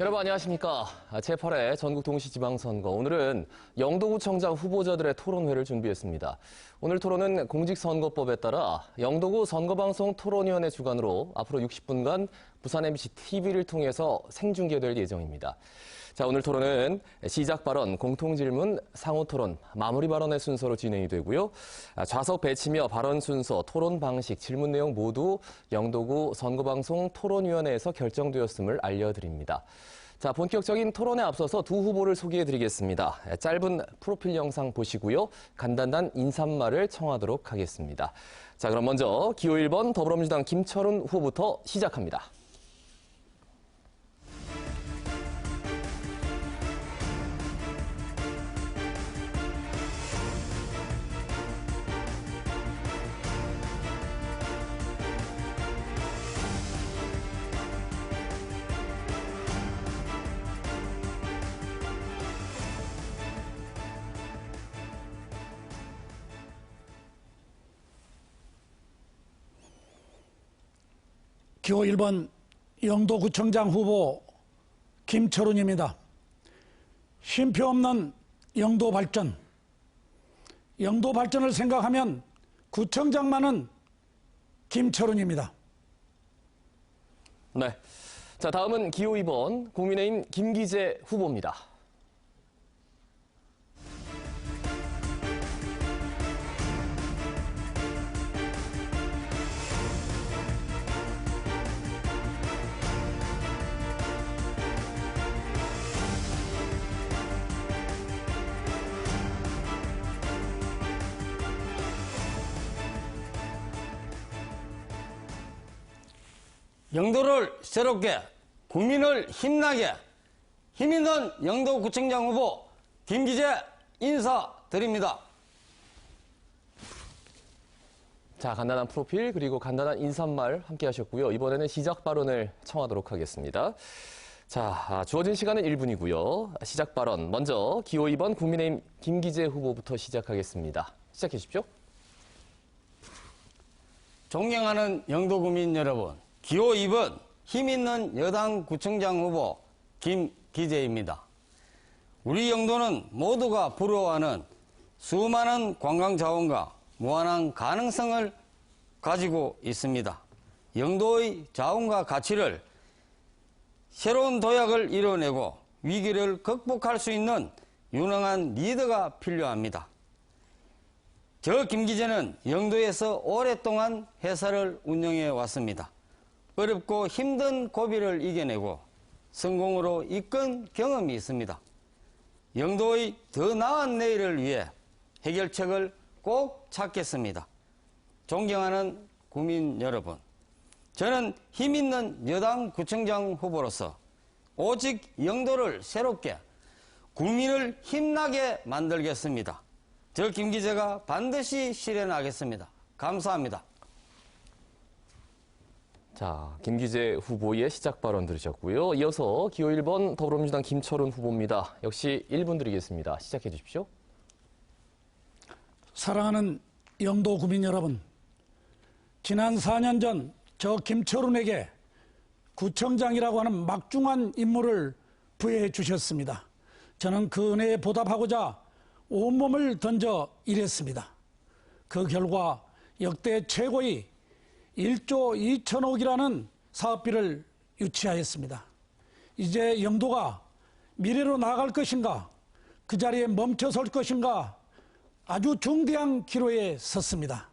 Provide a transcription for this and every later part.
여러분 안녕하십니까. 제8회 전국동시지방선거. 오늘은 영도구청장 후보자들의 토론회를 준비했습니다. 오늘 토론은 공직선거법에 따라 영도구 선거방송 토론위원회 주관으로 앞으로 60분간 부산 MBC TV를 통해서 생중계될 예정입니다. 자, 오늘 토론은 시작 발언, 공통질문, 상호토론, 마무리 발언의 순서로 진행이 되고요. 좌석 배치며 발언 순서, 토론 방식, 질문 내용 모두 영도구 선거방송 토론위원회에서 결정되었음을 알려드립니다. 자, 본격적인 토론에 앞서서 두 후보를 소개해드리겠습니다. 짧은 프로필 영상 보시고요. 간단한 인사말을 청하도록 하겠습니다. 자, 그럼 먼저 기호 1번 더불어민주당 김철훈 후보부터 시작합니다. 기호 1번 영도구청장 후보 김철훈입니다. 쉼표 없는 영도 발전. 영도 발전을 생각하면 구청장만은 김철훈입니다. 네. 자, 다음은 기호 2번 국민의힘 김기재 후보입니다. 영도를 새롭게, 국민을 힘나게, 힘있는 영도구청장 후보 김기재 인사드립니다. 자, 간단한 프로필 그리고 간단한 인사말 함께 하셨고요. 이번에는 시작 발언을 청하도록 하겠습니다. 자, 주어진 시간은 1분이고요. 시작 발언 먼저 기호 2번 국민의힘 김기재 후보부터 시작하겠습니다. 시작해 주십시오. 존경하는 영도구민 여러분, 기호 2번 힘있는 여당 구청장 후보 김기재입니다. 우리 영도는 모두가 부러워하는 수많은 관광 자원과 무한한 가능성을 가지고 있습니다. 영도의 자원과 가치를 새로운 도약을 이뤄내고 위기를 극복할 수 있는 유능한 리더가 필요합니다. 저 김기재는 영도에서 오랫동안 회사를 운영해 왔습니다. 어렵고 힘든 고비를 이겨내고 성공으로 이끈 경험이 있습니다. 영도의 더 나은 내일을 위해 해결책을 꼭 찾겠습니다. 존경하는 국민 여러분, 저는 힘있는 여당 구청장 후보로서 오직 영도를 새롭게, 국민을 힘나게 만들겠습니다. 저 김기재가 반드시 실현하겠습니다. 감사합니다. 자, 김기재 후보의 시작 발언 들으셨고요. 이어서 기호 1번 더불어민주당 김철훈 후보입니다. 역시 1분 드리겠습니다. 시작해 주십시오. 사랑하는 영도 구민 여러분, 지난 4년 전 저 김철훈에게 구청장이라고 하는 막중한 임무를 부여해 주셨습니다. 저는 그 은혜에 보답하고자 온몸을 던져 일했습니다. 그 결과 역대 최고의 1조 2천억이라는 사업비를 유치하였습니다. 이제 영도가 미래로 나아갈 것인가, 그 자리에 멈춰설 것인가 아주 중대한 기로에 섰습니다.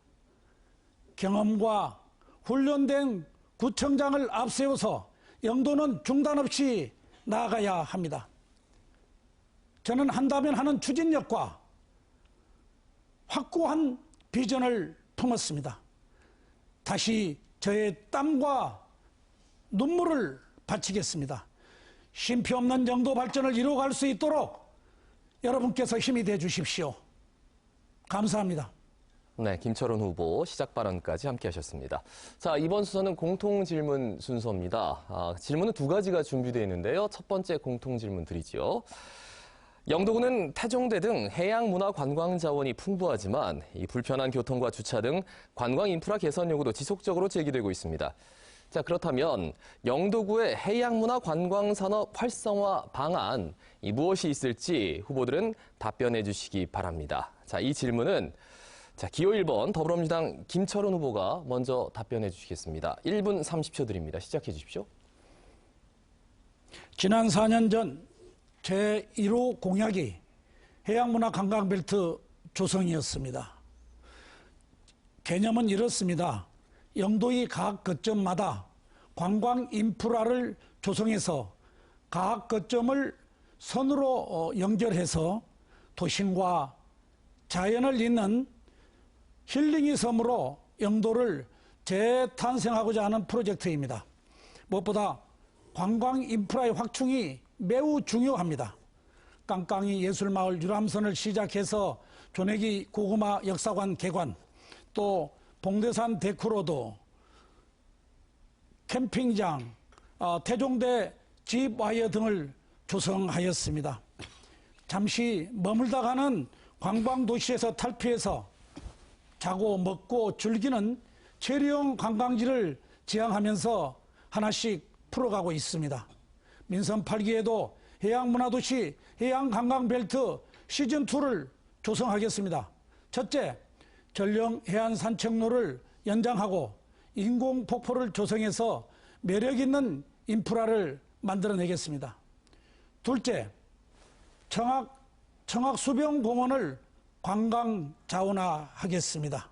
경험과 훈련된 구청장을 앞세워서 영도는 중단 없이 나아가야 합니다. 저는 한다면 하는 추진력과 확고한 비전을 품었습니다. 다시 저의 땀과 눈물을 바치겠습니다. 쉼표 없는 영도 발전을 이루어갈 수 있도록 여러분께서 힘이 돼 주십시오. 감사합니다. 네, 김철훈 후보 시작 발언까지 함께 하셨습니다. 자, 이번 순서는 공통 질문 순서입니다. 질문은 두 가지가 준비되어 있는데요. 첫 번째 공통 질문 드리죠. 영도구는 태종대 등 해양 문화 관광 자원이 풍부하지만 이 불편한 교통과 주차 등 관광 인프라 개선 요구도 지속적으로 제기되고 있습니다. 자, 그렇다면 영도구의 해양문화 관광산업 활성화 방안 이 무엇이 있을지 후보들은 답변해 주시기 바랍니다. 자, 이 질문은 기호 1번 더불어민주당 김철원 후보가 먼저 답변해 주시겠습니다. 1분 30초 드립니다. 시작해 주십시오. 지난 4년 전 제1호 공약이 해양문화 관광벨트 조성이었습니다. 개념은 이렇습니다. 영도의 각 거점마다 관광 인프라를 조성해서 각 거점을 선으로 연결해서 도심과 자연을 잇는 힐링의 섬으로 영도를 재탄생하고자 하는 프로젝트입니다. 무엇보다 관광 인프라의 확충이 매우 중요합니다. 깡깡이 예술마을 유람선을 시작해서 조내기 고구마 역사관 개관, 또 봉대산 데크로드, 캠핑장, 태종대 집와이어 등을 조성하였습니다. 잠시 머물다 가는 관광도시에서 탈피해서 자고 먹고 즐기는 체류형 관광지를 지향하면서 하나씩 풀어가고 있습니다. 민선 8기에도 해양문화도시 해양관광벨트 시즌2를 조성하겠습니다. 첫째, 전령 해안산책로를 연장하고 인공폭포를 조성해서 매력있는 인프라를 만들어내겠습니다. 둘째, 청학수변공원을 관광자원화하겠습니다.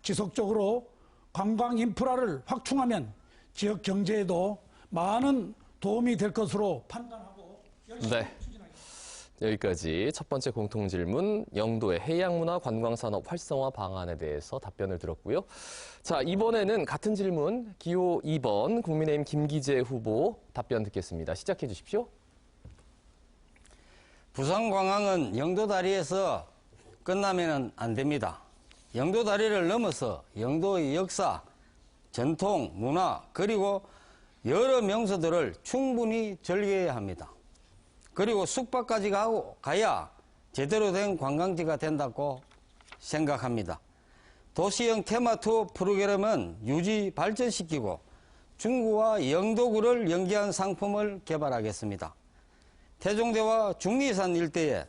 지속적으로 관광 인프라를 확충하면 지역 경제에도 많은 도움이 될 것으로 판단하고 열심히 추진하겠습니다. 여기까지 첫 번째 공통질문 영도의 해양문화 관광산업 활성화 방안에 대해서 답변을 들었고요. 자, 이번에는 같은 질문 기호 2번 국민의힘 김기재 후보 답변 듣겠습니다. 시작해 주십시오. 부산관광은 영도다리에서 끝나면 안 됩니다. 영도다리를 넘어서 영도의 역사, 전통, 문화, 그리고 여러 명소들을 충분히 즐겨야 합니다. 그리고 숙박까지 가야 제대로 된 관광지가 된다고 생각합니다. 도시형 테마투어 프로그램은 유지 발전시키고 중구와 영도구를 연계한 상품을 개발하겠습니다. 태종대와 중리산 일대에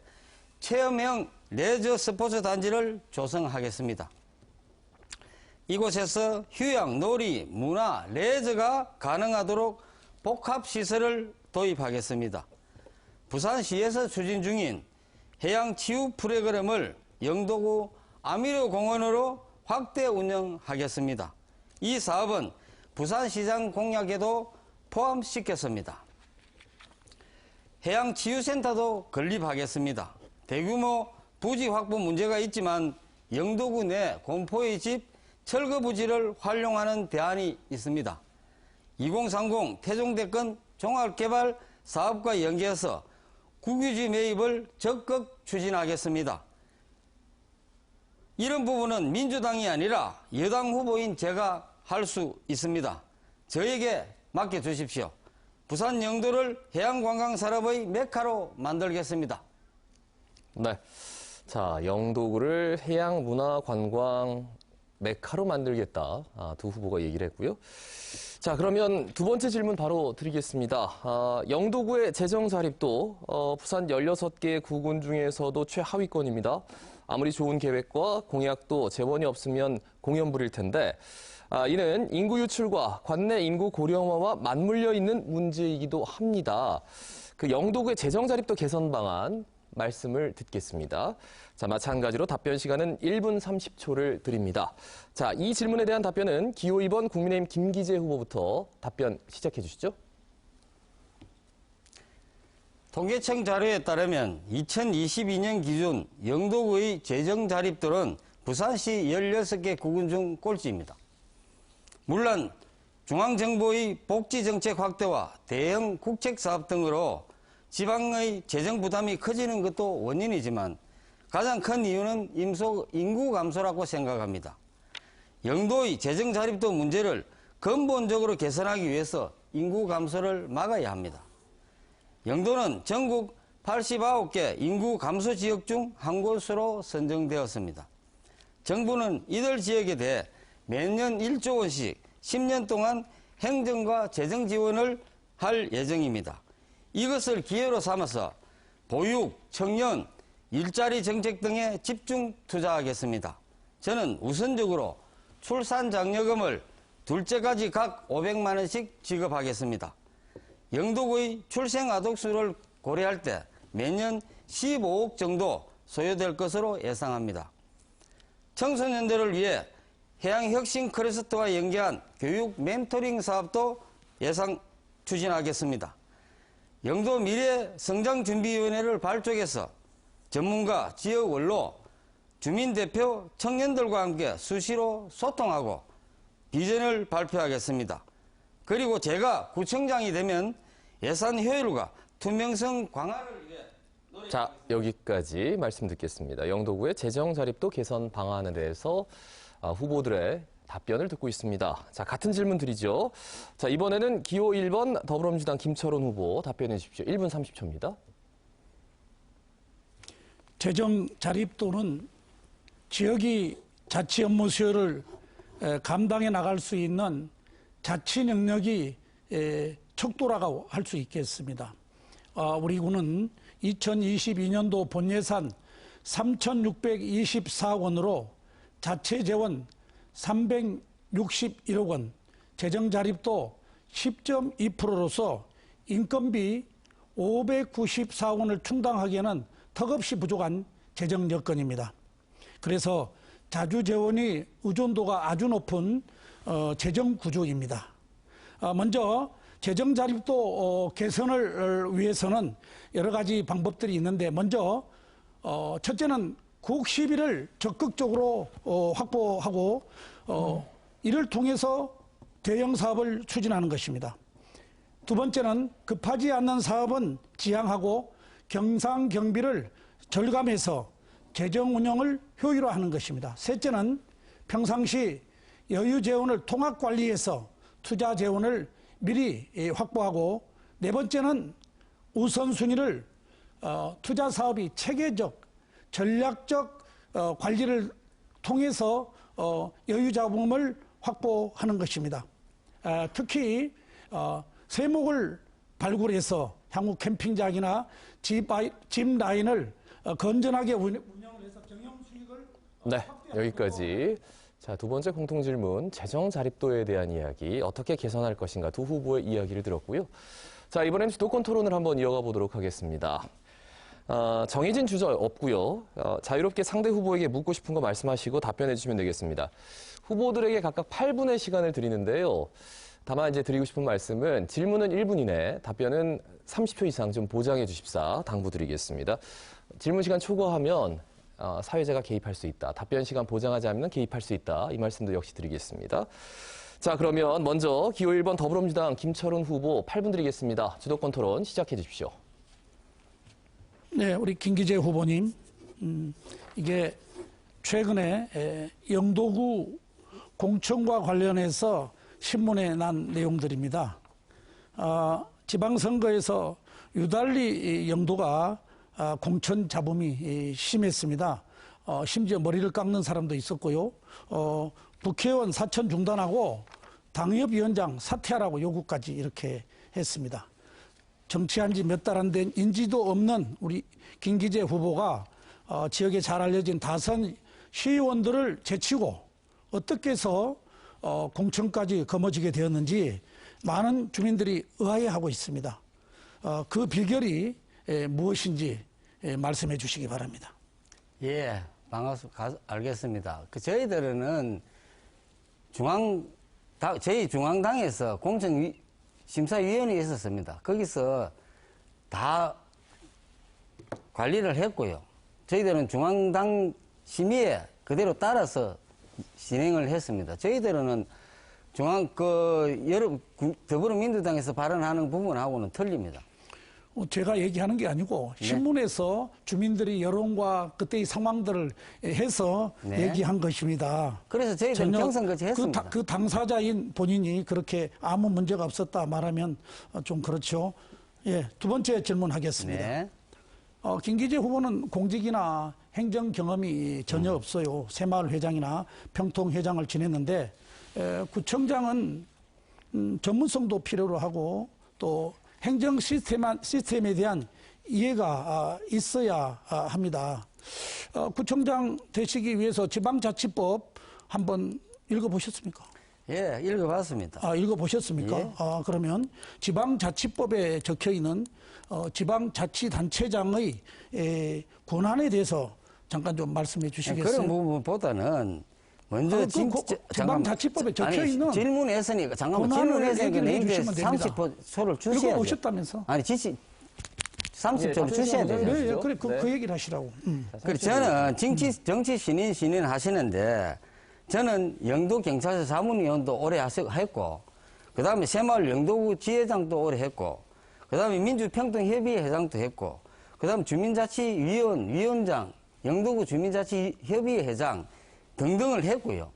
체험형 레저 스포츠 단지를 조성하겠습니다. 이곳에서 휴양, 놀이, 문화, 레저가 가능하도록 복합시설을 도입하겠습니다. 부산시에서 추진 중인 해양치유 프로그램을 영도구 아미료공원으로 확대 운영하겠습니다. 이 사업은 부산시장 공약에도 포함시켰습니다. 해양치유센터도 건립하겠습니다. 대규모 부지 확보 문제가 있지만 영도구 내 공포의 집 철거부지를 활용하는 대안이 있습니다. 2030 태종대권 종합개발 사업과 연계해서 국유지 매입을 적극 추진하겠습니다. 이런 부분은 민주당이 아니라 여당 후보인 제가 할 수 있습니다. 저에게 맡겨주십시오. 부산 영도를 해양관광산업의 메카로 만들겠습니다. 네. 자, 영도구를 해양문화관광 메카로 만들겠다. 두 후보가 얘기를 했고요. 자, 그러면 두 번째 질문 바로 드리겠습니다. 영도구의 재정 자립도 부산 16개 구군 중에서도 최하위권입니다. 아무리 좋은 계획과 공약도 재원이 없으면 공연 부릴 텐데 이는 인구 유출과 관내 인구 고령화와 맞물려 있는 문제이기도 합니다. 그 영도구의 재정 자립도 개선 방안 말씀을 듣겠습니다. 자, 마찬가지로 답변 시간은 1분 30초를 드립니다. 자, 이 질문에 대한 답변은 기호 2번 국민의힘 김기재 후보부터 답변 시작해 주시죠. 통계청 자료에 따르면 2022년 기준 영도구의 재정 자립도는 부산시 16개 구군 중 꼴찌입니다. 물론 중앙정부의 복지정책 확대와 대형 국책사업 등으로 지방의 재정 부담이 커지는 것도 원인이지만 가장 큰 이유는 인구 감소라고 생각합니다. 영도의 재정 자립도 문제를 근본적으로 개선하기 위해서 인구 감소를 막아야 합니다. 영도는 전국 89개 인구 감소 지역 중 한 곳으로 선정되었습니다. 정부는 이들 지역에 대해 매년 1조 원씩 10년 동안 행정과 재정 지원을 할 예정입니다. 이것을 기회로 삼아서 보육, 청년, 일자리 정책 등에 집중 투자하겠습니다. 저는 우선적으로 출산 장려금을 둘째까지 각 500만 원씩 지급하겠습니다. 영도구의 출생 아동 수를 고려할 때 매년 15억 정도 소요될 것으로 예상합니다. 청소년들을 위해 해양혁신 클러스터와 연계한 교육 멘토링 사업도 추진하겠습니다. 영도 미래성장준비위원회를 발족해서 전문가, 지역 원로, 주민대표, 청년들과 함께 수시로 소통하고 비전을 발표하겠습니다. 그리고 제가 구청장이 되면 예산 효율과 투명성 강화를 위해 자, 여기까지 말씀 듣겠습니다. 영도구의 재정 자립도 개선 방안에 대해서 후보들의 답변을 듣고 있습니다. 자, 같은 질문 드리죠. 자, 이번에는 기호 1번 더불어민주당 김철원 후보 답변해 주십시오. 1분 30초입니다. 재정 자립도는 지역이 자치 업무 수요를 감당해 나갈 수 있는 자치 능력이 척도라고 할 수 있겠습니다. 우리 구는 2022년도 본예산 3,624억 원으로 자체 재원 361억 원, 재정 자립도 10.2%로서 인건비 594억 원을 충당하기에는 턱없이 부족한 재정 여건입니다. 그래서 자주 재원이 의존도가 아주 높은 재정 구조입니다. 먼저 재정 자립도 개선을 위해서는 여러 가지 방법들이 있는데 먼저 첫째는 구역 시비를 적극적으로 확보하고 이를 통해서 대형 사업을 추진하는 것입니다. 두 번째는 급하지 않는 사업은 지양하고 경상경비를 절감해서 재정 운영을 효율화하는 것입니다. 셋째는 평상시 여유 재원을 통합 관리해서 투자 재원을 미리 확보하고 네 번째는 우선순위를 투자 사업이 체계적, 전략적 관리를 통해서 여유 자금을 확보하는 것입니다. 특히 세목을 발굴해서 향후 캠핑장이나 집 라인을 건전하게 운영을 해서 경영 수익을 네, 여기까지. 자, 두 번째 공통질문, 재정 자립도에 대한 이야기, 어떻게 개선할 것인가 두 후보의 이야기를 들었고요. 자, 이번엔 주도권 토론을 한번 이어가 보도록 하겠습니다. 정해진 주제 없고요. 자유롭게 상대 후보에게 묻고 싶은 거 말씀하시고 답변해 주시면 되겠습니다. 후보들에게 각각 8분의 시간을 드리는데요. 다만 이제 드리고 싶은 말씀은 질문은 1분 이내, 답변은 30초 이상 좀 보장해 주십사 당부드리겠습니다. 질문 시간 초과하면 사회자가 개입할 수 있다. 답변 시간 보장하지 않으면 개입할 수 있다. 이 말씀도 역시 드리겠습니다. 자, 그러면 먼저 기호 1번 더불어민주당 김철원 후보 8분 드리겠습니다. 주도권 토론 시작해 주십시오. 네, 우리 김기재 후보님, 이게 최근에 영도구 공천과 관련해서 신문에 난 내용들입니다. 지방선거에서 유달리 영도가 공천 잡음이 심했습니다. 심지어 머리를 깎는 사람도 있었고요. 국회의원 사천 중단하고 당협위원장 사퇴하라고 요구까지 이렇게 했습니다. 정치한 지 몇 달 안 된 인지도 없는 우리 김기재 후보가 지역에 잘 알려진 다선 시의원들을 제치고 어떻게 해서 공천까지 거머쥐게 되었는지 많은 주민들이 의아해하고 있습니다. 그 비결이 무엇인지 말씀해 주시기 바랍니다. 예, 반갑습니다. 알겠습니다. 저희들은 저희 중앙당에서 공천심사위원회에 있었습니다. 거기서 다 관리를 했고요. 저희들은 중앙당 심의에 그대로 따라서 진행을 했습니다. 저희들은 더불어민주당에서 발언하는 부분하고는 틀립니다. 제가 얘기하는 게 아니고 신문에서 주민들이 여론과 그때의 상황들을 해서 얘기한 것입니다. 그래서 저희들은 평상같이 했습니다. 그 당사자인 본인이 그렇게 아무 문제가 없었다 말하면 좀 그렇죠. 예, 두 번째 질문하겠습니다. 네. 김기재 후보는 공직이나 행정 경험이 전혀 없어요. 새마을 회장이나 평통 회장을 지냈는데 구청장은 전문성도 필요로 하고 또 행정 시스템에 대한 이해가 있어야 합니다. 구청장 되시기 위해서 지방자치법 한번 읽어보셨습니까? 예, 읽어봤습니다. 읽어보셨습니까? 예. 그러면 지방자치법에 적혀있는 지방자치단체장의 권한에 대해서 잠깐 좀 말씀해 주시겠어요? 그런 부분보다는 먼저 지방자치법에 적혀있는 질문했으니까 잠깐만 권한을 질문했으니까 얘기를 내인데 해주시면 됩니다. 30초를 주셔야 돼요. 읽어보셨다면서? 아니 30초를 주셔야 돼요. 네, 그래 그 얘기를 하시라고. 그래 저는 정치 신인 하시는데 저는 영도 경찰서 자문위원도 오래 했고 그다음에 새마을 영도구 지회장도 오래 했고 그다음에 민주평등협의회장도 했고 그다음에 주민자치위원장 영도구 주민자치협의회장 등등을 했고요.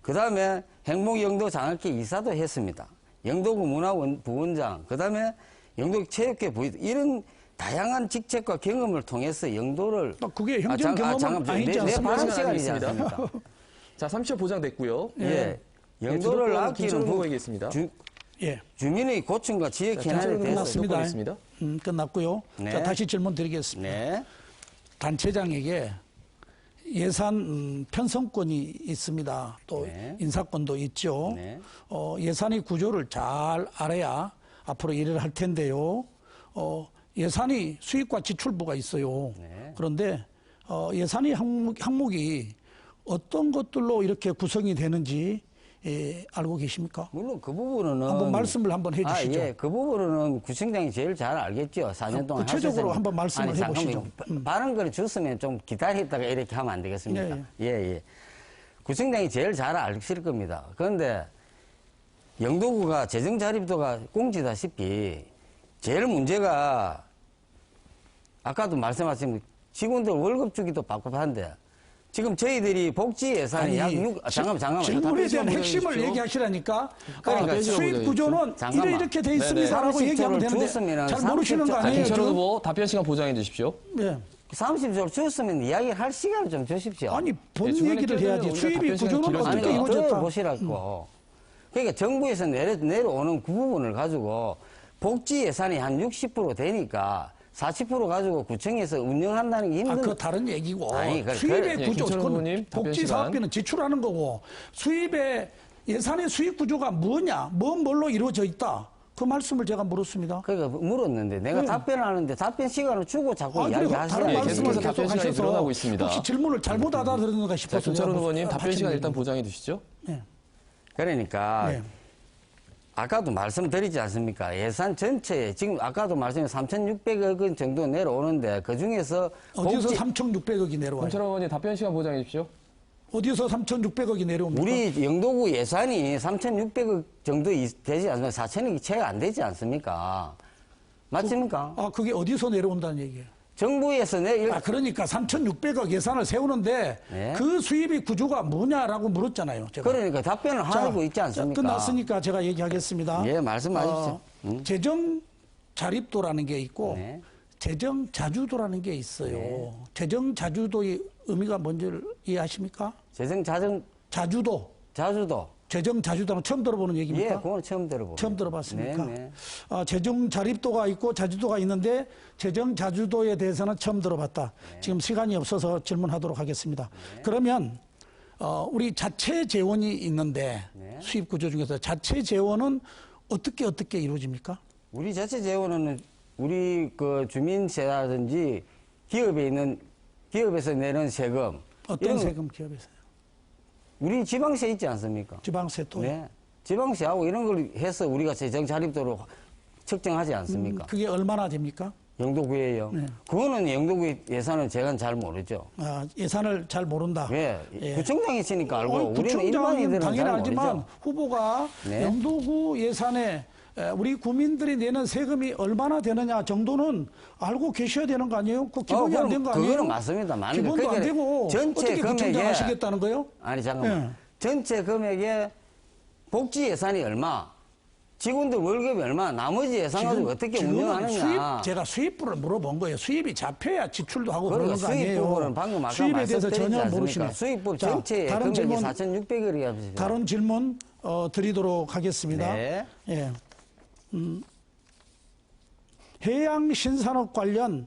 그다음에 행복영도 장학회 이사도 했습니다. 영도구 문화부원장 그다음에 영도 체육회 부회 이런 다양한 직책과 경험을 통해서 영도를 그게 행정 경험은 아니지 않습니까? 발언 시간이지 않습니까? 자, 30초 보장됐고요. 예. 영도를 아끼는 후보에겠습니다. 주민의 고충과 지역 현안에 대해서 끝났습니다. 끝났고요. 네. 자, 다시 질문 드리겠습니다. 네. 단체장에게 예산 편성권이 있습니다. 또 네. 인사권도 있죠. 네. 예산의 구조를 잘 알아야 앞으로 일을 할 텐데요. 예산이 수입과 지출부가 있어요. 네. 그런데 예산의 항목이 어떤 것들로 이렇게 구성이 되는지 알고 계십니까? 물론 그 부분은 한번 말씀을 한번 해주시죠. 예, 그 부분은 구청장이 제일 잘 알겠죠. 4년 동안 구체적으로 하셨으니까. 한번 말씀을 아니, 해보시죠. 발언 거를 줬으면 좀 기다렸다가 이렇게 하면 안 되겠습니까? 예. 구청장이 제일 잘 아실 겁니다. 그런데 영도구가 재정 자립도가 꽁지다시피 제일 문제가 아까도 말씀하신 직원들 월급 주기도 빡빡한데 지금 저희들이 복지 예산이 약 6, 잠깐만. 질문에 대한 핵심을 얘기하시라니까. 그러니까 수입 구조는 이렇게 돼 있습니다라고 얘기하면 되는데 잘 모르시는 거 아니에요? 김철원 후보 답변 시간 보장해 주십시오. 네. 30조 줬으면 이야기할 시간을 좀 주십시오. 아니 본 네, 얘기를 해야지. 우리가 수입이 답변 시간이 구조는 길어지니까. 어떻게 이루어졌다. 보시라고. 그러니까 정부에서 내려오는 그 부분을 가지고 복지 예산이 한 60% 되니까 40% 가지고 구청에서 운영한다는 게 힘든. 그거 다른 얘기고. 아니, 수입의 예, 구조, 김철원 후보님, 답변 복지 시간. 사업비는 지출하는 거고 수입의 예산의 수입 구조가 뭐냐, 뭘로 이루어져 있다. 그 말씀을 제가 물었습니다. 그러니까 물었는데 내가 답변하는데 답변 시간을 주고 자꾸 그리고 이야기하시는 다른 예, 말씀을 계속해서 답변 계속 시간이 늘어나고 하셔서 있습니다. 혹시 질문을 잘못 알아들었는가 자, 싶어서 김철원 제가 후보님 답변 시간 일단 받칩니다. 보장해 주시죠. 네. 그러니까 네. 아까도 말씀드리지 않습니까? 예산 전체에 지금 아까도 말씀드린 3,600억 원 정도 내려오는데 그 중에서 어디서 3,600억이 내려와요? 김철원 후보님 답변 시간 보장해 주십시오. 어디서 3,600억이 내려옵니까? 우리 영도구 예산이 3,600억 정도 되지 않습니까? 4,000억이 채가 안 되지 않습니까? 맞습니까? 그게 어디서 내려온다는 얘기예요? 정부에서 그러니까 3,600억 예산을 세우는데 네. 그 수입의 구조가 뭐냐라고 물었잖아요. 제가. 그러니까 답변을 하고 있지 않습니까? 끝났으니까 제가 얘기하겠습니다. 예, 말씀하십시오. 재정 자립도라는 게 있고 네. 재정 자주도라는 게 있어요. 네. 재정 자주도의 의미가 뭔지를 이해하십니까? 자주도. 재정 자주도는 처음 들어보는 예, 얘기입니까? 그건 처음 들어보고. 처음 들어봤습니까? 네. 재정 자립도가 있고 자주도가 있는데 재정 자주도에 대해서는 처음 들어봤다. 네. 지금 시간이 없어서 질문하도록 하겠습니다. 그러면 우리 자체 재원이 있는데 네. 수입 구조 중에서 자체 재원은 어떻게 이루어집니까? 우리 자체 재원은 우리 그 주민세라든지 기업에서 내는 세금. 어떤 세금 기업에서요? 우리 지방세 있지 않습니까? 지방세 또. 네. 지방세하고 이런 걸 해서 우리가 재정 자립도로 측정하지 않습니까? 그게 얼마나 됩니까? 영도구예요. 네. 그거는 영도구 예산은 제가 잘 모르죠. 예산을 잘 모른다. 예. 예. 구청장이 있으니까 알고 우리는 구청장은 일반인들은 당연히 잘 알지만 모르죠. 후보가 네. 영도구 예산에 우리 국민들이 내는 세금이 얼마나 되느냐 정도는 알고 계셔야 되는 거 아니에요? 그 기본이 안 된 거 아니에요? 그거는 맞습니다. 기본도 안 되고 전체 어떻게 구청장 금액에 하시겠다는 거예요? 아니 잠깐만. 예. 전체 금액에 복지 예산이 얼마, 직원들 월급이 얼마, 나머지 예산 가지고 어떻게 지금은 운영하느냐. 제가 수입부를 물어본 거예요. 수입이 잡혀야 지출도 하고 그러니까 그러는 거 아니에요. 수입 부분은 방금 아까 수입에 대해서 말씀드리지 전혀 않습니까? 모르시네. 수입부 자, 전체의 다른 금액이 질문, 4,600원이야. 다른 질문 드리도록 하겠습니다. 네. 예. 해양 신산업 관련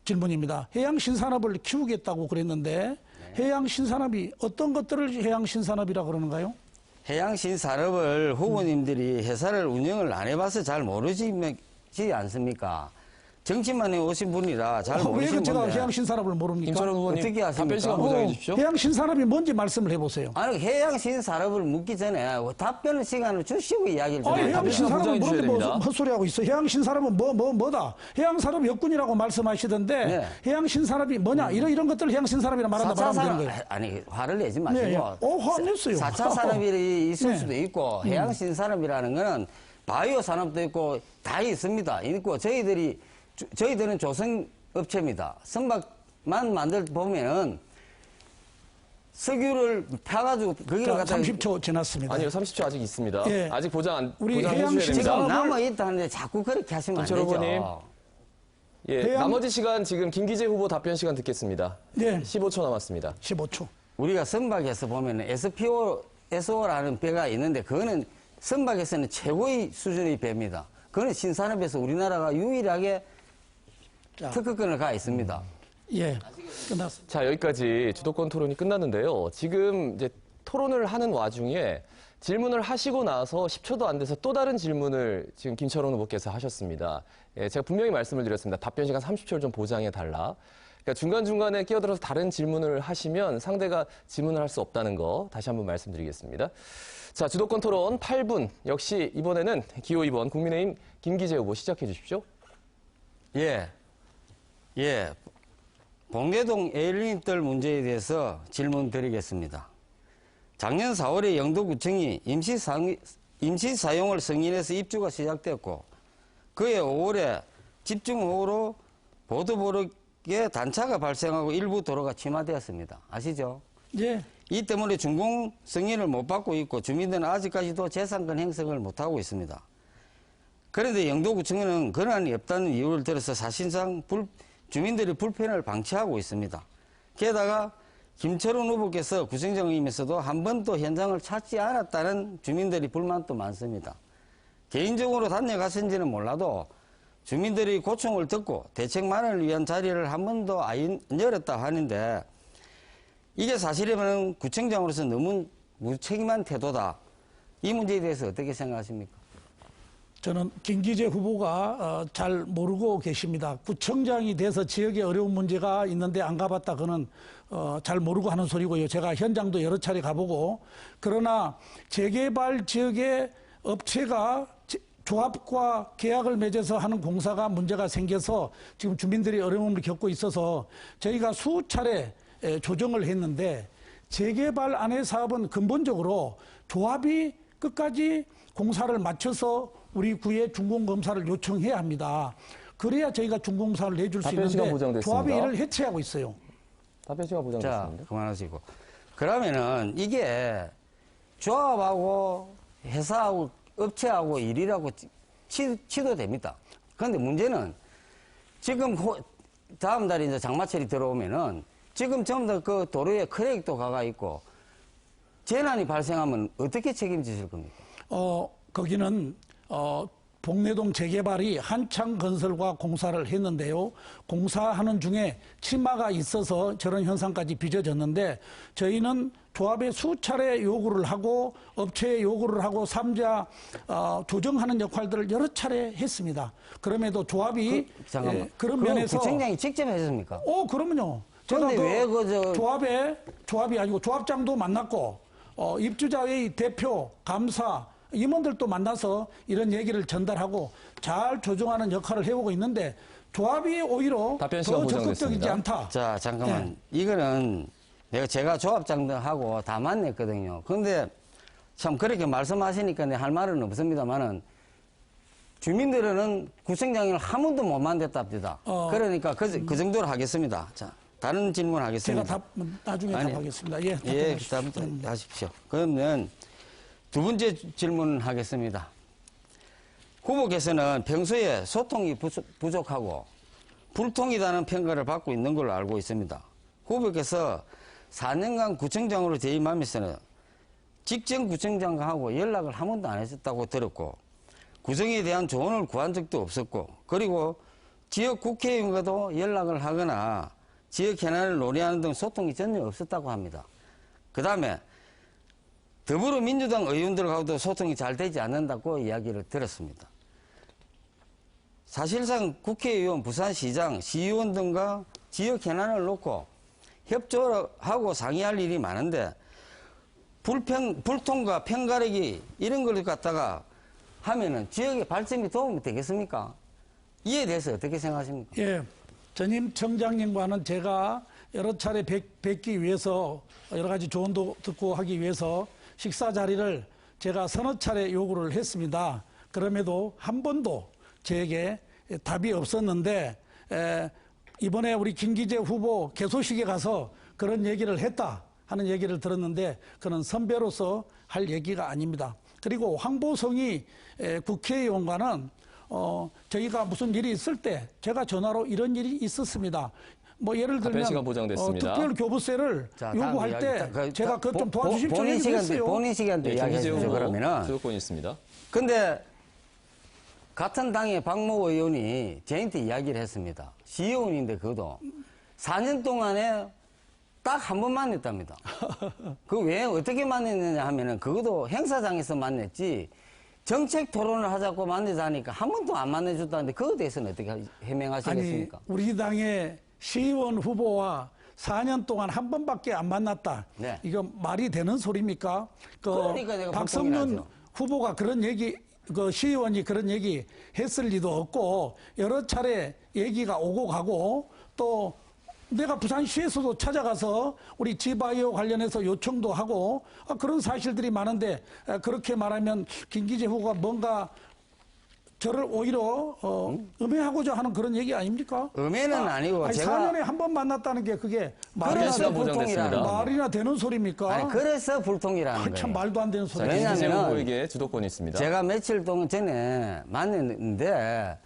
질문입니다. 해양 신산업을 키우겠다고 그랬는데 해양 신산업이 어떤 것들을 해양 신산업이라 그러는가요? 해양신산업을 후보님들이 회사를 운영을 안 해봐서 잘 모르지 않습니까? 정치만에 오신 분이라 잘 왜 모르시는 제가 분인데 해양 신산업을 모릅니까? 김철원 후보님 어떻게 아십니까? 답변 시간 보장해 주십시오. 해양 신산업이 뭔지 말씀을 해보세요. 아니 해양신산업을 묻기 전에 답변 시간을 주시고 이야기를 좀 아니, 해요. 해양 답변 시간 신산업은 보장해 뭔데 뭐 주셔야 됩니다. 헛소리하고 있어. 해양 신산업은 뭐다. 해양 산업 역군이라고 말씀하시던데 네. 해양 신산업이 뭐냐 이런 것들을 해양 신산업이라 말한다 4차 말하면 되는 산업, 거예요. 아니 화를 내지 마시고 네, 예. 화 안 냈어요. 4차 산업이 있을 네. 수도 있고 해양신산업이라는 거는 바이오 산업도 있고 다 있습니다. 있고 저희들은 조성업체입니다. 선박만 만들 보면은 석유를 파가지고 거기를 자, 갖다 30초 지났습니다. 아니요, 30초 아직 있습니다. 예. 아직 보장해 우리 주셔야 해양 됩니다. 신산업- 지금 남아 있다는데 자꾸 그렇게 하시면 안 김철호 되죠. 후보님. 예, 해양- 나머지 시간 지금 김기재 후보 답변 시간 듣겠습니다. 네. 15초 남았습니다. 15초. 우리가 선박에서 보면 SO라는 배가 있는데 그거는 선박에서는 최고의 수준의 배입니다. 그거는 신산업에서 우리나라가 유일하게 자, 특허권을 가 있습니다. 예, 끝났습니다. 자, 여기까지 주도권 토론이 끝났는데요. 지금 이제 토론을 하는 와중에 질문을 하시고 나서 10초도 안 돼서 또 다른 질문을 지금 김철원 후보께서 하셨습니다. 예, 제가 분명히 말씀을 드렸습니다. 답변 시간 30초를 좀 보장해 달라. 그러니까 중간중간에 끼어들어서 다른 질문을 하시면 상대가 질문을 할 수 없다는 거 다시 한번 말씀드리겠습니다. 자, 주도권 토론 8분. 역시 이번에는 기호 2번 국민의힘 김기재 후보 시작해 주십시오. 예. 봉내동 에일린뜰 문제에 대해서 질문 드리겠습니다. 작년 4월에 영도구청이 임시 사용을 승인해서 입주가 시작됐고 그해 5월에 집중호우로 보도보록에 단차가 발생하고 일부 도로가 침하되었습니다. 아시죠? 예, 이 때문에 준공 승인을 못 받고 있고 주민들은 아직까지도 재산권 행사를 못하고 있습니다. 그런데 영도구청은 권한이 없다는 이유를 들어서 사실상 주민들의 불편을 방치하고 있습니다. 게다가 김철원 후보께서 구청장이면서도 한 번도 현장을 찾지 않았다는 주민들의 불만도 많습니다. 개인적으로 다녀가신지는 몰라도 주민들의 고충을 듣고 대책 마련을 위한 자리를 한 번도 안 열었다 하는데 이게 사실이면 구청장으로서 너무 무책임한 태도다. 이 문제에 대해서 어떻게 생각하십니까? 저는 김기재 후보가 잘 모르고 계십니다. 구청장이 돼서 지역에 어려운 문제가 있는데 안 가봤다 그는 잘 모르고 하는 소리고요. 제가 현장도 여러 차례 가보고 그러나 재개발 지역에 업체가 조합과 계약을 맺어서 하는 공사가 문제가 생겨서 지금 주민들이 어려움을 겪고 있어서 저희가 수차례 조정을 했는데 재개발 안의 사업은 근본적으로 조합이 끝까지 공사를 마쳐서 우리 구에 준공검사를 요청해야 합니다. 그래야 저희가 준공사를 내줄 수 답변 시간 있는데 보장됐습니다. 조합이 이를 해체하고 있어요. 답변 시간 자, 보장됐습니다. 그만하시고. 그러면은 이게 조합하고 회사하고 업체하고 일이라고 치도 됩니다. 그런데 문제는 지금 다음 달에 이제 장마철이 들어오면은 지금 전부 다 그 도로에 크랙도 가가 있고 재난이 발생하면 어떻게 책임지실 겁니까? 거기는 봉내동 재개발이 한창 건설과 공사를 했는데요. 공사하는 중에 침하가 있어서 저런 현상까지 빚어졌는데 저희는 조합에 수차례 요구를 하고 업체에 요구를 하고 삼자 조정하는 역할들을 여러 차례 했습니다. 그럼에도 조합이 잠깐만. 그런 그거 면에서 구청장이 직접 했습니까? 그러면요. 제가 그런데 왜 그저 조합이 아니고 조합장도 만났고 입주자의 대표, 감사 임원들도 만나서 이런 얘기를 전달하고 잘 조정하는 역할을 해오고 있는데 조합이 오히려 답변 시간 더 보장됐습니다. 적극적이지 않다. 자, 잠깐만. 이거는 제가 조합장들하고 다 만났거든요. 그런데 참 그렇게 말씀하시니까 할 말은 없습니다만은 주민들은 구청장을 한 번도 못 만났답니다. 그러니까 그 정도로 하겠습니다. 자, 다른 질문 하겠습니다. 제가 나중에 답하겠습니다. 예, 예, 답변하십시오. 하십시오. 그러면 두 번째 질문 하겠습니다. 후보께서는 평소에 소통이 부족하고 불통이다는 평가를 받고 있는 걸로 알고 있습니다. 후보께서 4년간 구청장으로 재임하면서는 직전 구청장하고 연락을 한 번도 안 했었다고 들었고 구청에 대한 조언을 구한 적도 없었고 그리고 지역 국회의원과도 연락을 하거나 지역 현안을 논의하는 등 소통이 전혀 없었다고 합니다. 그 다음에 더불어민주당 의원들하고도 소통이 잘 되지 않는다고 이야기를 들었습니다. 사실상 국회의원, 부산시장, 시의원 등과 지역 현안을 놓고 협조하고 상의할 일이 많은데 불통과 편가르기 이런 걸 갖다가 하면은 지역의 발전이 도움이 되겠습니까? 이에 대해서 어떻게 생각하십니까? 예, 전임 청장님과는 제가 여러 차례 뵙기 위해서 여러 가지 조언도 듣고 하기 위해서 식사 자리를 제가 서너 차례 요구를 했습니다. 그럼에도 한 번도 저에게 답이 없었는데 이번에 우리 김기재 후보 개소식에 가서 그런 얘기를 했다 하는 얘기를 들었는데 그는 선배로서 할 얘기가 아닙니다. 그리고 황보성이 국회의원과는 저희가 무슨 일이 있을 때 제가 전화로 이런 일이 있었습니다. 뭐 예를 답변 시간 보장됐습니다. 특별 교부세를 요구할 때 제가 그것 좀 도와주실 줄 얘기했어요. 본인 시간도 이야기해 주죠. 그러면은 주도권이 있습니다. 근데 같은 당의 박모 의원이 저한테 이야기를 했습니다. 시의원인데 그것도 4년 동안에 딱 한 번 만났답니다. 그 왜 어떻게 만났느냐 하면은 그것도 행사장에서 만났지 정책 토론을 하자고 만나자니까 한 번도 안 만나줬다는데 그거에 대해서는 어떻게 해명하시겠습니까? 아니, 우리 당의 시의원 후보와 4년 동안 한 번밖에 안 만났다. 네. 이거 말이 되는 소리입니까? 그러니까 내가 박성윤 불통이라죠. 후보가 그런 얘기, 그 시의원이 그런 얘기 했을 리도 없고 여러 차례 얘기가 오고 가고 또 내가 부산시에서도 찾아가서 우리 지바이오 관련해서 요청도 하고 그런 사실들이 많은데 그렇게 말하면 김기재 후보가 뭔가 저를 오히려 음해하고자 하는 그런 얘기 아닙니까? 음해는 아니고 제가 4년에 한 번 만났다는 게 그게 그래서 불통이라는 말이나 되는 소리입니까? 아니 그래서 불통이라는 거예요. 참 말도 안 되는 자, 소리. 왜냐하면 김기재 후보에게 주도권이 있습니다. 제가 며칠 동안 전에 만났는데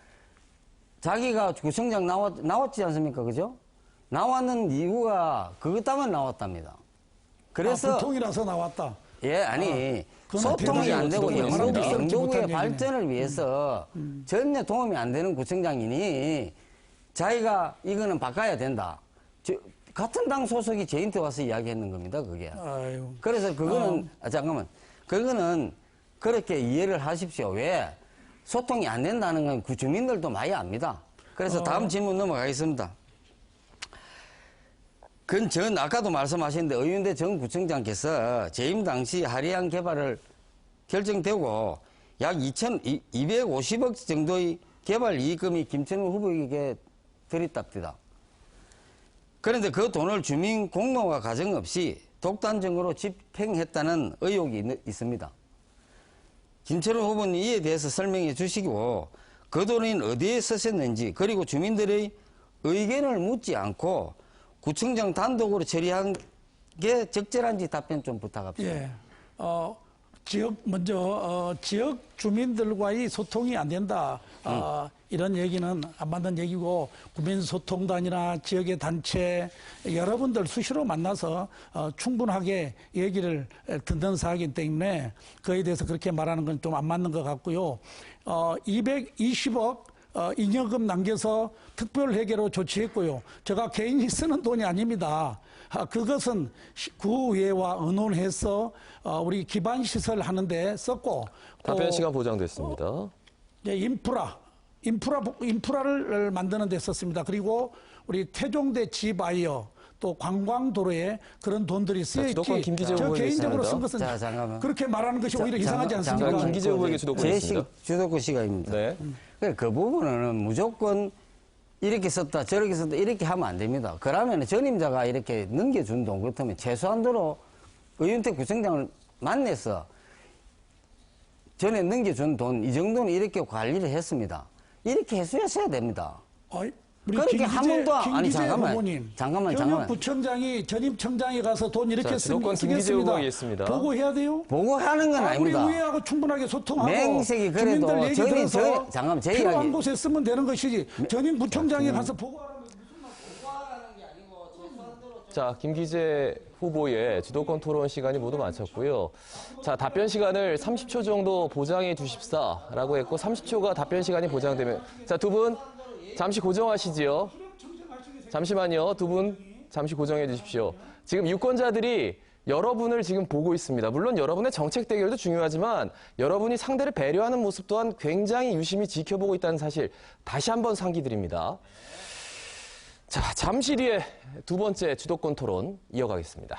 자기가 구청장 나왔지 않습니까? 그죠? 나왔는 이유가 그것 때문에 나왔답니다. 그래서 불통이라서 나왔다. 예, 아니 그건 소통이 안 되고 대단히 영도구의 못한 발전을 위해서 전혀 도움이 안 되는 구청장이니 자기가 이거는 바꿔야 된다. 같은 당 소속이 저한테 와서 이야기했는 겁니다. 그게. 아유. 그래서 그거는 잠깐만. 그거는 그렇게 이해를 하십시오. 왜? 소통이 안 된다는 건 그 주민들도 많이 압니다. 그래서 다음 질문 넘어가겠습니다. 전 아까도 말씀하셨는데 의윤대 전 구청장께서 재임 당시 하리안 개발을 결정되고 약 250억 정도의 개발 이익금이 김천우 후보에게 들이답니다. 그런데 그 돈을 주민 공모와 과정 없이 독단적으로 집행했다는 의혹이 있습니다. 김천우 후보는 이에 대해서 설명해 주시고 그 돈은 어디에 쓰셨는지 그리고 주민들의 의견을 묻지 않고 구청장 단독으로 처리한 게 적절한지 답변 좀 부탁합니다. 예. 지역 주민들과의 소통이 안 된다. 이런 얘기는 안 맞는 얘기고, 구민소통단이나 지역의 단체, 여러분들 수시로 만나서 충분하게 얘기를 듣는 사항이기 때문에 그에 대해서 그렇게 말하는 건 좀 안 맞는 것 같고요. 220억 잉여금 남겨서 특별회계로 조치했고요. 제가 개인이 쓰는 돈이 아닙니다. 그것은 구의회와 의논해서 우리 기반시설 하는데 썼고. 답변 시간 보장됐습니다. 인프라를 만드는 데 썼습니다. 그리고 우리 태종대 지바이어 또 관광도로에 그런 돈들이 쓰여있지. 주도권 김기재 저 후보에게 개인적으로 쓴 있습니다. 것은 잠깐만. 그렇게 말하는 것이 오히려 이상하지 않습니까? 김기재 후보에게 주도권이 제 있습니다. 주도권 시간입니다. 네. 그 부분은 무조건 이렇게 썼다 저렇게 썼다 이렇게 하면 안 됩니다. 그러면 전임자가 이렇게 넘겨준 돈 그렇다면 최소한도로 의원택 구청장을 만나서 전에 넘겨준 돈 이 정도는 이렇게 관리를 했습니다. 이렇게 해주셔야 됩니다. 우리 그렇게 한 번도 아니 김기재 잠깐만 후보님, 잠깐만 부청장이 전임 청장에 가서 돈 이렇게 자, 주도권 김기재 쓰겠습니다. 후보에 있습니다. 보고해야 돼요? 보고하는 건 우리 아닙니다. 의회하고 충분하게 소통하고 맹색이 그래도 주민들 얘기 들어서 잠깐만 제 필요한 이야기 곳에 쓰면 되는 것이지 전임 부청장에 가서 보고하는 게 보고하라는 게 아니고 최소한도로 자, 김기재 후보의 주도권 토론 시간이 모두 마쳤고요. 자, 답변 시간을 30초 정도 보장해 주십사라고 했고 30초가 답변 시간이 보장되면 자, 두 분 잠시 고정하시지요. 잠시만요. 두 분 잠시 고정해 주십시오. 지금 유권자들이 여러분을 지금 보고 있습니다. 물론 여러분의 정책 대결도 중요하지만 여러분이 상대를 배려하는 모습 또한 굉장히 유심히 지켜보고 있다는 사실 다시 한번 상기드립니다. 자, 잠시 뒤에 두 번째 주도권 토론 이어가겠습니다.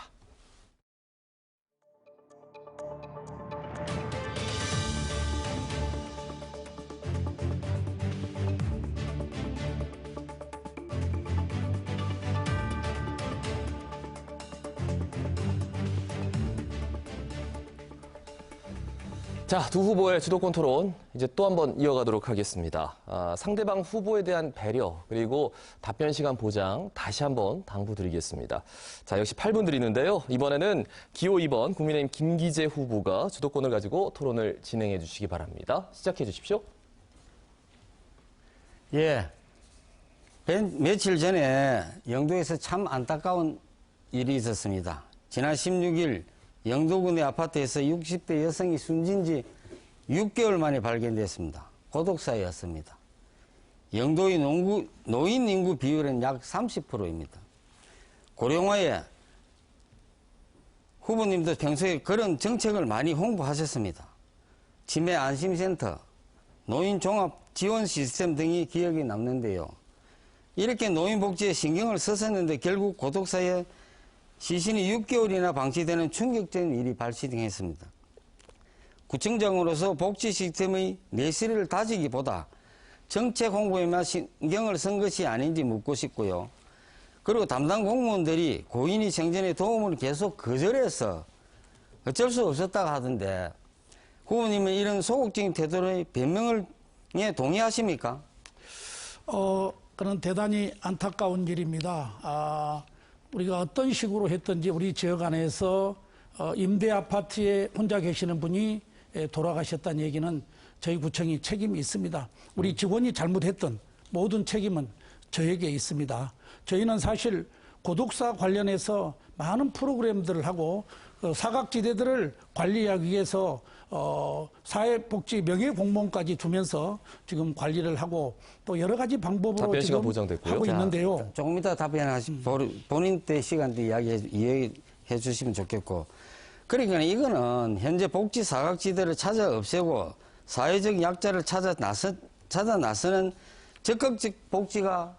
자, 두 후보의 주도권 토론 이제 또 한 번 이어가도록 하겠습니다. 상대방 후보에 대한 배려 그리고 답변 시간 보장 다시 한번 당부드리겠습니다. 자, 역시 8분 드리는데요. 이번에는 기호 2번 국민의힘 김기재 후보가 주도권을 가지고 토론을 진행해 주시기 바랍니다. 시작해 주십시오. 예. 며칠 전에 영도에서 참 안타까운 일이 있었습니다. 지난 16일 영도군의 아파트에서 60대 여성이 숨진 지 6개월 만에 발견됐습니다. 고독사였습니다. 영도의 노인 인구 비율은 약 30%입니다. 고령화에 후보님도 평소에 그런 정책을 많이 홍보하셨습니다. 치매 안심센터, 노인 종합 지원 시스템 등이 기억에 남는데요. 이렇게 노인복지에 신경을 썼었는데 결국 고독사에 시신이 6개월이나 방치되는 충격적인 일이 발생했습니다. 구청장으로서 복지 시스템의 내실을 다지기보다 정책 홍보에만 신경을 쓴 것이 아닌지 묻고 싶고요. 그리고 담당 공무원들이 고인이 생전에 도움을 계속 거절해서 어쩔 수 없었다고 하던데 후보님은 이런 소극적인 태도의 변명에 동의하십니까? 그런 대단히 안타까운 일입니다. 우리가 어떤 식으로 했든지 우리 지역 안에서 임대 아파트에 혼자 계시는 분이 돌아가셨다는 얘기는 저희 구청이 책임이 있습니다. 우리 직원이 잘못했던 모든 책임은 저에게 있습니다. 저희는 사실 고독사 관련해서 많은 프로그램들을 하고 사각지대들을 관리하기 위해서 사회복지 명예공무원까지 두면서 지금 관리를 하고 또 여러 가지 방법으로 지금 하고 있는데요. 조금 이따 본인 때 시간 때 이야기해 주시면 좋겠고. 그러니까 이거는 현재 복지 사각지대를 찾아 없애고 사회적 약자를 찾아 나서는 적극적 복지가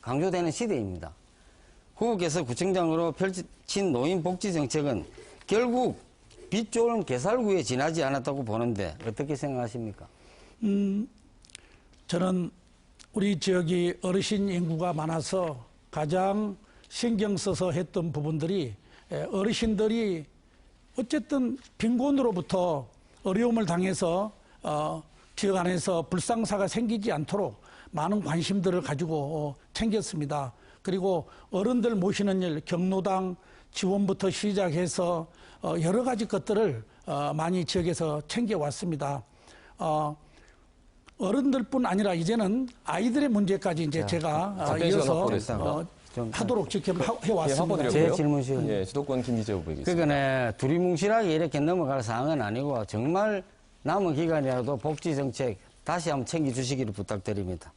강조되는 시대입니다. 후보께서 구청장으로 펼친 노인복지 정책은 결국 빚 좋은 개살구에 지나지 않았다고 보는데 어떻게 생각하십니까? 저는 우리 지역이 어르신 인구가 많아서 가장 신경 써서 했던 부분들이 어르신들이 어쨌든 빈곤으로부터 어려움을 당해서 지역 안에서 불상사가 생기지 않도록 많은 관심들을 가지고 챙겼습니다. 그리고 어른들 모시는 일, 경로당 지원부터 시작해서 여러 가지 것들을 많이 지역에서 챙겨왔습니다. 어른들뿐 아니라 이제는 아이들의 문제까지 이제 제가 이어서 하도록 지금 해왔습니다. 제 질문이요. 예, 주도권 김기재 후보에게. 그러니까 두리뭉실하게 이렇게 넘어갈 사항은 아니고 정말 남은 기간이라도 복지 정책 다시 한번 챙겨주시기를 부탁드립니다.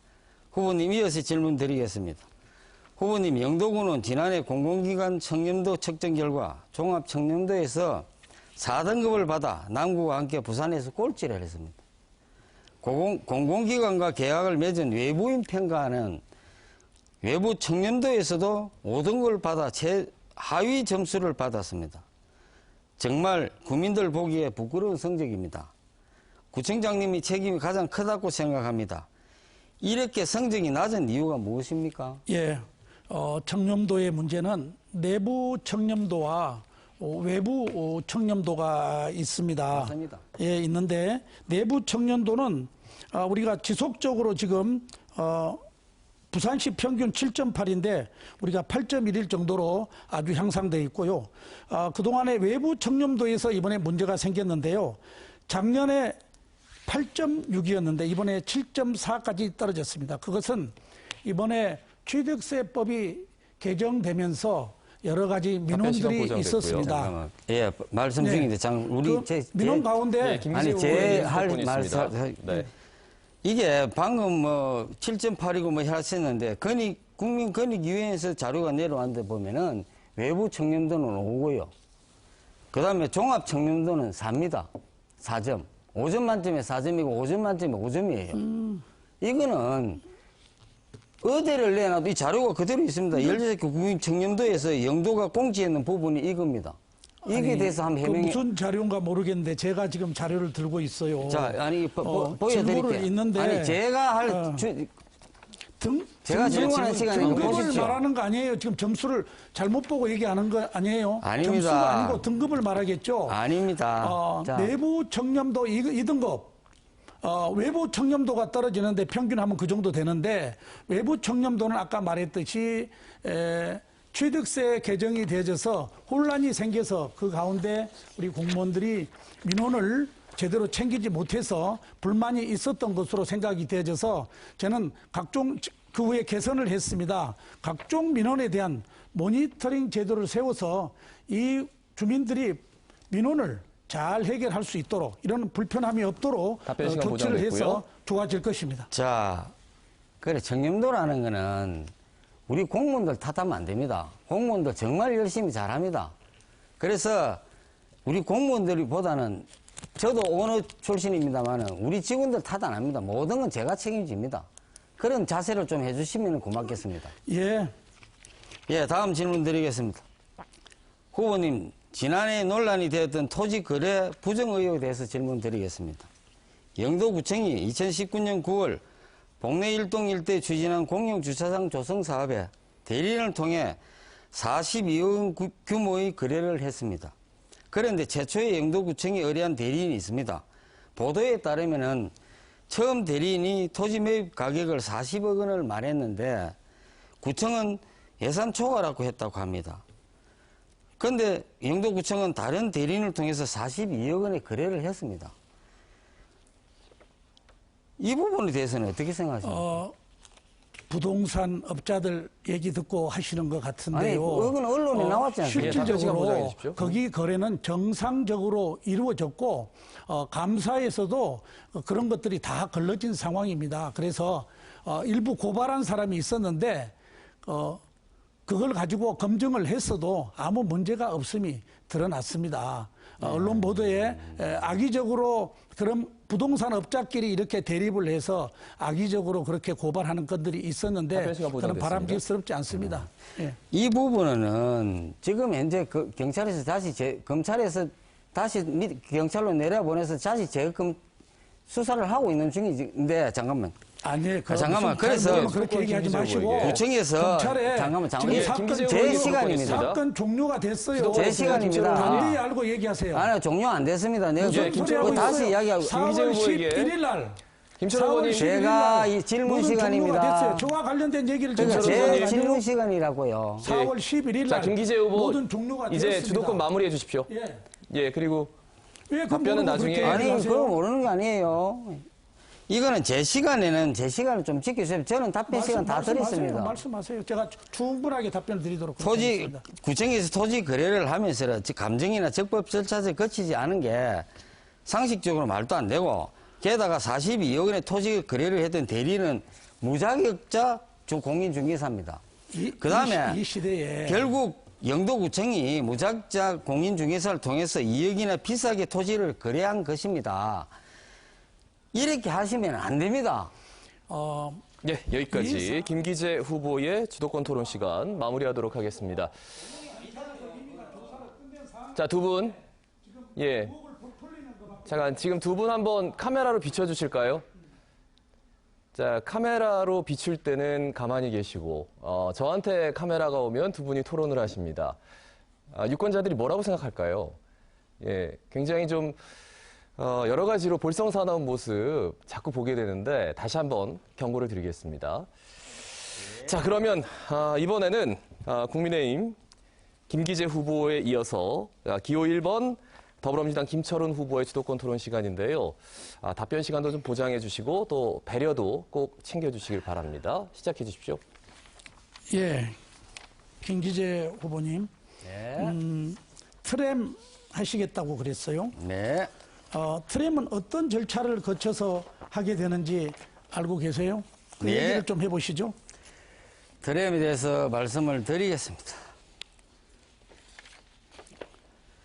후보님 이어서 질문 드리겠습니다. 후보님, 영도군은 지난해 공공기관 청렴도 측정 결과 종합청렴도에서 4등급을 받아 남구와 함께 부산에서 꼴찌를 했습니다. 공공기관과 계약을 맺은 외부인 평가는 외부 청렴도에서도 5등급을 받아 최하위 점수를 받았습니다. 정말 국민들 보기에 부끄러운 성적입니다. 구청장님이 책임이 가장 크다고 생각합니다. 이렇게 성적이 낮은 이유가 무엇입니까? 예, 청렴도의 문제는 내부 청렴도와 외부 청렴도가 있습니다. 맞습니다. 예, 있는데 내부 청렴도는 우리가 지속적으로 지금 부산시 평균 7.8인데 우리가 8.11 정도로 아주 향상되어 있고요. 그동안에 외부 청렴도에서 이번에 문제가 생겼는데요. 작년에 8.6이었는데 이번에 7.4까지 떨어졌습니다. 그것은 이번에 취득세법이 개정되면서 여러 가지 시간 민원들이 보장됐고요. 있었습니다. 잠깐만. 예, 말씀 네. 중인데 우리 그 민원 가운데 김기재 아니, 후보의 제 민원 할 조건이 말 있습니다. 네. 이게 방금 뭐 7.8이고 뭐 하셨는데 국민권익위원회에서 자료가 내려왔는데 보면은 외부 청렴도는 5고요. 그다음에 종합 청렴도는 4입니다. 4점. 5점 만점에 4점이고 5점 만점에 5점이에요. 이거는 어디를 내놔도 이 자료가 그대로 있습니다. 16개 국민 청렴도에서 영도가 공지했는 부분이 이겁니다. 이게 아니, 대해서 한번 그 해명해. 무슨 자료인가 모르겠는데 제가 지금 자료를 들고 있어요. 자, 아니 보여드릴게요. 질문을 있는데 아니 제가 할 제가 질문하는 시간에 등급을 보십시오. 말하는 거 아니에요. 지금 점수를 잘못 보고 얘기하는 거 아니에요. 아닙니다. 점수가 아니고 등급을 말하겠죠. 아닙니다. 자, 내부 청렴도 2등급. 외부 청렴도가 떨어지는데 평균하면 그 정도 되는데 외부 청렴도는 아까 말했듯이 취득세 개정이 되어져서 혼란이 생겨서 그 가운데 우리 공무원들이 민원을 제대로 챙기지 못해서 불만이 있었던 것으로 생각이 되어져서 저는 각종 그 후에 개선을 했습니다. 각종 민원에 대한 모니터링 제도를 세워서 이 주민들이 민원을 잘 해결할 수 있도록 이런 불편함이 없도록 답변 시간 조치를 보장됐고요. 해서 좋아질 것입니다. 자, 그래 청렴도라는 거는 우리 공무원들 탓하면 안 됩니다. 공무원들 정말 열심히 잘합니다. 그래서 우리 공무원들보다는 저도 어느 출신입니다만은 우리 직원들 탓 안 합니다. 모든 건 제가 책임집니다. 그런 자세를 좀 해주시면 고맙겠습니다. 예. 예, 다음 질문 드리겠습니다. 후보님, 지난해 논란이 되었던 토지 거래 부정 의혹에 대해서 질문 드리겠습니다. 영도구청이 2019년 9월 복내 일동 일대 추진한 공영주차장 조성 사업에 대리인을 통해 42억 원 규모의 거래를 했습니다. 그런데 최초의 영도구청이 의뢰한 대리인이 있습니다. 보도에 따르면은 처음 대리인이 토지 매입 가격을 40억 원을 말했는데 구청은 예산 초과라고 했다고 합니다. 그런데 영도구청은 다른 대리인을 통해서 42억 원의 거래를 했습니다. 이 부분에 대해서는 어떻게 생각하십니까? 부동산 업자들 얘기 듣고 하시는 것 같은데요. 아니, 그건 언론에 나왔지 않습니까? 시간 실질적으로 보장해 주십시오. 거기 거래는 정상적으로 이루어졌고 감사에서도 그런 것들이 다 걸러진 상황입니다. 그래서 일부 고발한 사람이 있었는데 그걸 가지고 검증을 했어도 아무 문제가 없음이 드러났습니다. 언론 보도에 악의적으로 그런 부동산 업자끼리 이렇게 대립을 해서 악의적으로 그렇게 고발하는 것들이 있었는데 답변 시간 그는 보장됐습니다. 바람직스럽지 않습니다. 예. 이 부분은 지금 현재 경찰에서 검찰에서 다시 경찰로 내려보내서 다시 재검 수사를 하고 있는 중인데 잠깐만. 아니, 잠깐만. 그래서 그렇게 얘기하지 마시고 구청에서 경찰에 잠깐만. 지금 사건 김기재 제 의원님 시간입니다. 사건 종료가 됐어요. 제 시간입니다. 반드시 알고 얘기하세요. 아니, 종료 안 됐습니다. 내가 무슨 김 소리 하고 그거 다시 있어요? 이야기하고. 4월 후보에게 11일 날 김철호 의원님, 제가 이 질문 모든 시간입니다. 종료가 됐어요. 저와 관련된 얘기를 지금 그러니까 하는 거 제 아니에요? 질문 시간이라고요. 4월 11일 날 자, 김기재 후보 모든 종료가 이제 되었습니다. 주도권 마무리해 주십시오. 예. 예, 그리고 왜 답변은 모르고 나중에- 그렇게 아니, 얘기하세요? 그거 모르는 게 아니에요. 이거는 제 시간을 좀 지켜주세요. 저는 답변 시간 다 드렸습니다. 말씀하세요. 제가 충분하게 답변을 드리도록 토지, 하겠습니다. 구청에서 토지 거래를 하면서 감정이나 적법 절차를 거치지 않은 게 상식적으로 말도 안 되고, 게다가 42억 원의 토지 거래를 했던 대리는 무자격자 공인중개사입니다. 그 다음에 이 시대에 결국 영도구청이 무자격자 공인중개사를 통해서 2억이나 비싸게 토지를 거래한 것입니다. 이렇게 하시면 안 됩니다. 예, 여기까지 김기재 후보의 주도권 토론 시간 마무리하도록 하겠습니다. 자, 두 분. 예. 잠깐, 지금 두 분 한번 카메라로 비춰주실까요? 자, 카메라로 비출 때는 가만히 계시고, 저한테 카메라가 오면 두 분이 토론을 하십니다. 유권자들이 뭐라고 생각할까요? 예, 굉장히 좀, 여러 가지로 볼썽사나운 모습 자꾸 보게 되는데 다시 한번 경고를 드리겠습니다. 자, 그러면 이번에는 국민의힘 김기재 후보에 이어서 기호 1번 더불어민주당 김철훈 후보의 주도권 토론 시간인데요. 답변 시간도 좀 보장해 주시고 또 배려도 꼭 챙겨 주시길 바랍니다. 시작해 주십시오. 예. 김기재 후보님, 네. 트램 하시겠다고 그랬어요. 네. 트램은 어떤 절차를 거쳐서 하게 되는지 알고 계세요? 그 네. 얘기를 좀 해보시죠. 트램에 대해서 말씀을 드리겠습니다.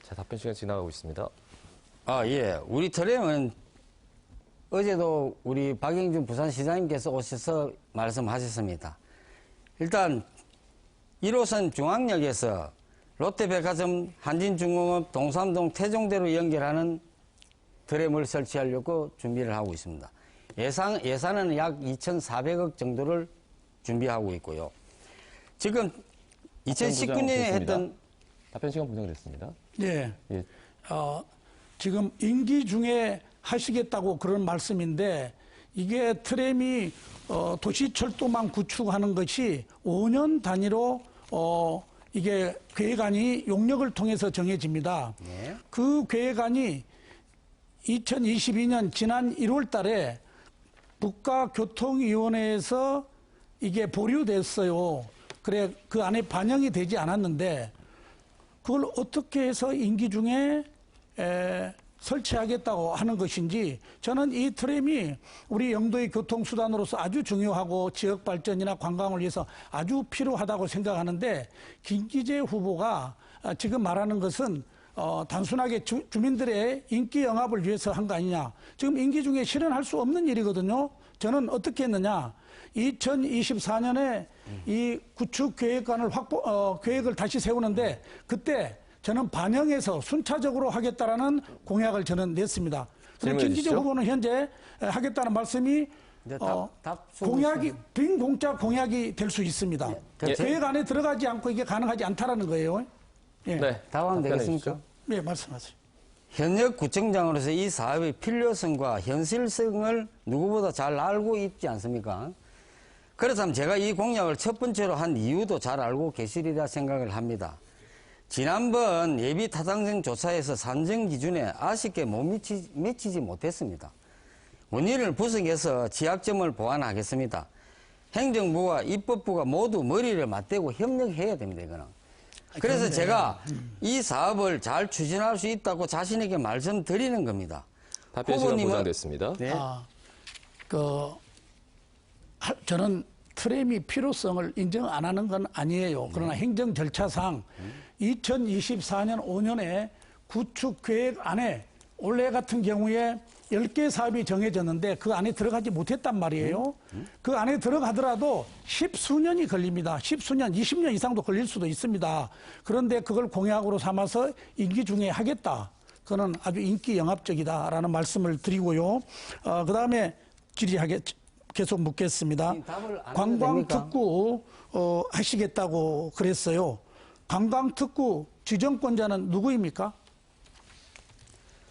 자, 답변 시간 지나가고 있습니다. 예. 우리 트램은 어제도 우리 박영준 부산시장님께서 오셔서 말씀하셨습니다. 일단 1호선 중앙역에서 롯데백화점, 한진중공업, 동삼동, 태종대로 연결하는 트램을 설치하려고 준비를 하고 있습니다. 예산은 약 2,400억 정도를 준비하고 있고요. 지금 2019년에 했던 답변 시간 보장됐습니다. 네. 예. 지금 임기 중에 하시겠다고 그런 말씀인데 이게 트램이 도시철도망 구축하는 것이 5년 단위로 이게 계획안이 용역을 통해서 정해집니다. 네. 그 계획안이 2022년 지난 1월 달에 국가교통위원회에서 이게 보류됐어요. 그래, 그 안에 반영이 되지 않았는데 그걸 어떻게 해서 임기 중에 설치하겠다고 하는 것인지 저는 이 트램이 우리 영도의 교통수단으로서 아주 중요하고 지역 발전이나 관광을 위해서 아주 필요하다고 생각하는데 김기재 후보가 지금 말하는 것은 단순하게 주민들의 인기 영합을 위해서 한 거 아니냐. 지금 임기 중에 실현할 수 없는 일이거든요. 저는 어떻게 했느냐. 2024년에 이 구축 계획안을 계획을 다시 세우는데 그때 저는 반영해서 순차적으로 하겠다라는 공약을 저는 냈습니다. 그런데 김기재 주시죠. 후보는 현재 하겠다는 말씀이 공약이 빈 공짜 공약이 될 수 있습니다. 예. 계획 안에 들어가지 않고 이게 가능하지 않다라는 거예요. 예. 네. 답하면 답변해 되겠습니까? 주시죠. 네, 말씀하세요. 현역 구청장으로서 이 사업의 필요성과 현실성을 누구보다 잘 알고 있지 않습니까? 그렇다면 제가 이 공약을 첫 번째로 한 이유도 잘 알고 계시리라 생각을 합니다. 지난번 예비 타당성 조사에서 산정 기준에 아쉽게 못 미치지 못했습니다. 원인을 분석해서 지약점을 보완하겠습니다. 행정부와 입법부가 모두 머리를 맞대고 협력해야 됩니다, 이거는. 그래서 제가 이 사업을 잘 추진할 수 있다고 자신에게 말씀드리는 겁니다. 답변 시간 후보님은- 보장됐습니다. 네. 저는 트램이 필요성을 인정 안 하는 건 아니에요. 그러나 행정 절차상 2024년 5년에 구축 계획 안에 올해 같은 경우에 10개 사업이 정해졌는데 그 안에 들어가지 못했단 말이에요. 그 안에 들어가더라도 10수년이 걸립니다. 10수년, 20년 이상도 걸릴 수도 있습니다. 그런데 그걸 공약으로 삼아서 임기 중에 하겠다. 그거는 아주 인기 영합적이다라는 말씀을 드리고요. 그 다음에 질의하게 계속 묻겠습니다. 답을 안 해도 관광특구 하시겠다고 그랬어요. 관광특구 지정권자는 누구입니까?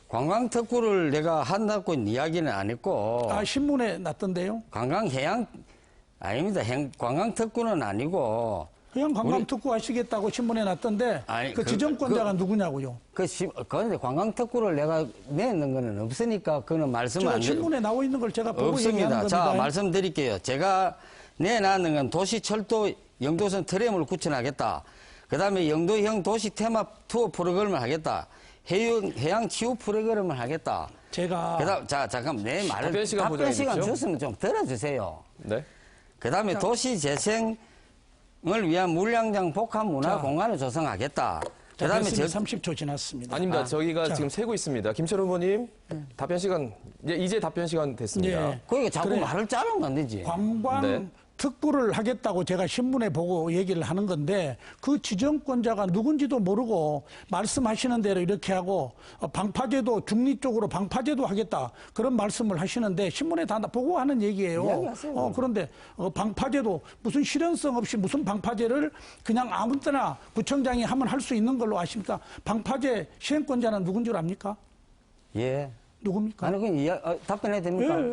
관광특구를 내가 한다고 이야기는 안 했고 신문에 났던데요. 관광해양 아닙니다. 관광특구는 아니고 그냥 관광특구 하시겠다고 신문에 났던데 아니, 그 지정권자가 누구냐고요. 그런데 관광특구를 내가 내는 거는 없으니까 그거는 말씀 제가 안 신문에 나와 있는 걸 제가 보고 얘기하는 없습니다. 겁니다. 자, 말씀드릴게요. 제가 내놨는 건 도시철도 영도선 트램을 구축하겠다. 그 다음에 영도형 도시 테마 투어 프로그램을 하겠다. 해양 치유 프로그램을 하겠다. 제가 그다음 잠깐 내 말을 답변 시간 보장해주십시오. 줬으면 좀 들어주세요. 네. 그 다음에 도시 재생을 위한 물량장 복합 문화 자, 공간을 조성하겠다. 그 자, 다음에 됐습니다. 30초 지났습니다. 아닙니다. 저희가 자. 지금 세고 있습니다. 김철 후보님, 답변 시간, 이제 답변 시간 됐습니다. 예. 그러니까 자꾸 그래. 말을 자르면 안 되지. 관광 네. 특구를 하겠다고 제가 신문에 보고 얘기를 하는 건데 그 지정권자가 누군지도 모르고 말씀하시는 대로 이렇게 하고 방파제도 중립 쪽으로 방파제도 하겠다 그런 말씀을 하시는데 신문에 다 보고 하는 얘기예요. 이야기하세요. 그런데 방파제도 무슨 실현성 없이 무슨 방파제를 그냥 아무 때나 구청장이 하면 할 수 있는 걸로 아십니까? 방파제 시행권자는 누군 줄 압니까? 예. 누굽니까? 아니, 그냥 답변해도 됩니까? 예.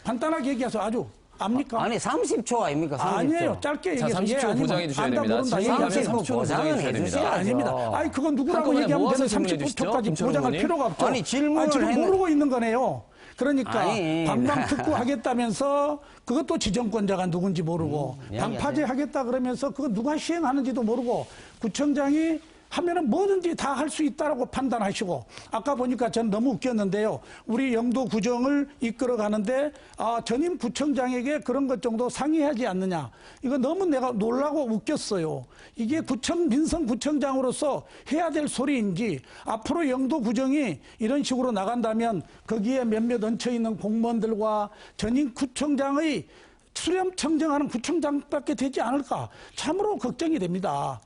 간단하게 얘기해서 아주 압니까? 아니, 30초 아닙니까? 30초. 아니에요. 짧게 자, 얘기해서 30초 아니면 보장해 주셔야 안다, 됩니다. 모른다 질문하면 얘기하면 30초 보장해 주셔야 됩니다. 아닙니다. 아니 그건 누구라고 한꺼번에 얘기하면 모아서 되는 질문해 주시죠, 30초까지 김철우 보장할 의원님. 필요가 없죠. 아니, 질문을 지금 했는데. 모르고 있는 거네요. 그러니까 아니. 관광특구 하겠다면서 그것도 지정권자가 누군지 모르고 방파제 하겠다 그러면서 그거 누가 시행하는지도 모르고 구청장이 하면은 뭐든지 다 할 수 있다라고 판단하시고 아까 보니까 전 너무 웃겼는데요. 우리 영도구청을 이끌어가는데 전임 구청장에게 그런 것 정도 상의하지 않느냐. 이거 너무 내가 놀라고 웃겼어요. 이게 민성구청장으로서 해야 될 소리인지 앞으로 영도구청이 이런 식으로 나간다면 거기에 몇몇 얹혀있는 공무원들과 전임 구청장의 수렴 청정하는 구청장밖에 되지 않을까. 참으로 걱정이 됩니다.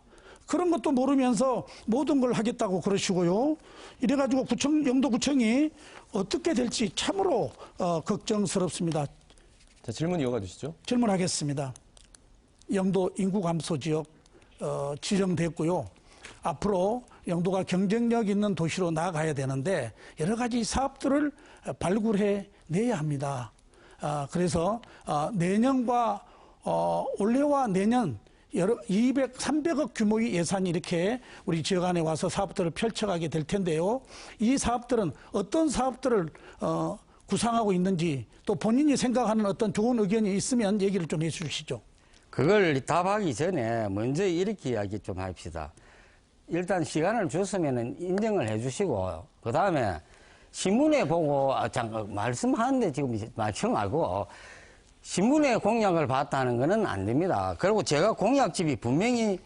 그런 것도 모르면서 모든 걸 하겠다고 그러시고요. 이래가지고 영도구청이 어떻게 될지 참으로 걱정스럽습니다. 자, 질문 이어가 주시죠. 질문하겠습니다. 영도 인구 감소 지역 지정됐고요. 앞으로 영도가 경쟁력 있는 도시로 나아가야 되는데 여러 가지 사업들을 발굴해 내야 합니다. 그래서 내년과 올해와 내년 200, 300억 규모의 예산이 이렇게 우리 지역 안에 와서 사업들을 펼쳐가게 될 텐데요. 이 사업들은 어떤 사업들을 구상하고 있는지 또 본인이 생각하는 어떤 좋은 의견이 있으면 얘기를 좀 해주시죠. 그걸 답하기 전에 먼저 이렇게 이야기 좀 합시다. 일단 시간을 줬으면 인정을 해주시고 그 다음에 신문에 보고 잠깐 말씀하는데 지금 말청하고 신문에 공약을 봤다는 것은 안 됩니다. 그리고 제가 공약집이 분명히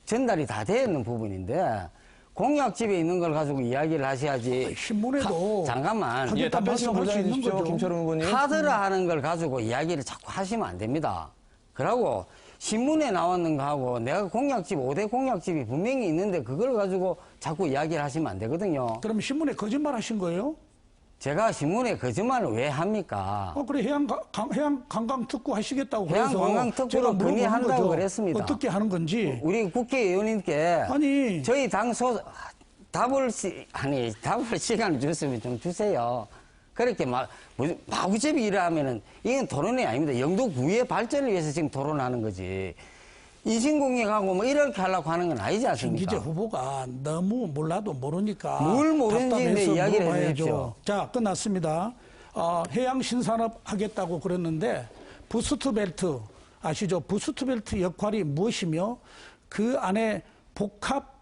전달이 다 되어 있는 부분인데 공약집에 있는 걸 가지고 이야기를 하셔야지. 신문에도 잠깐만. 예, 답변 좀 말씀할 수 보장해 있는 주십시오. 거죠. 김철웅 후보님. 카드라 하는 걸 가지고 이야기를 자꾸 하시면 안 됩니다. 그러고 신문에 나왔는 거하고 내가 공약집 5대 공약집이 분명히 있는데 그걸 가지고 자꾸 이야기를 하시면 안 되거든요. 그럼 신문에 거짓말 하신 거예요? 제가 신문에 거짓말을 왜 합니까? 그래 해양 관광 특구 하시겠다고 해양 그래서 관광 특구를 제가 물어보는 건의한다고 거죠. 그랬습니다. 어떻게 하는 건지. 우리 국회의원님께 아니 저희 당 답을 시간을 줬으면 좀 주세요. 그렇게 마구잡이 일하면은 이건 토론이 아닙니다. 영도구의 발전을 위해서 지금 토론하는 거지. 인신공격하고 뭐 이렇게 하려고 하는 건 아니지 않습니까? 김기재 후보가 너무 몰라도 모르니까 뭘 모르는지 답답해서 내 이야기를 물어봐야죠. 해주십시오. 자, 끝났습니다. 해양 신산업 하겠다고 그랬는데 부스트벨트 아시죠? 부스트벨트 역할이 무엇이며 그 안에 복합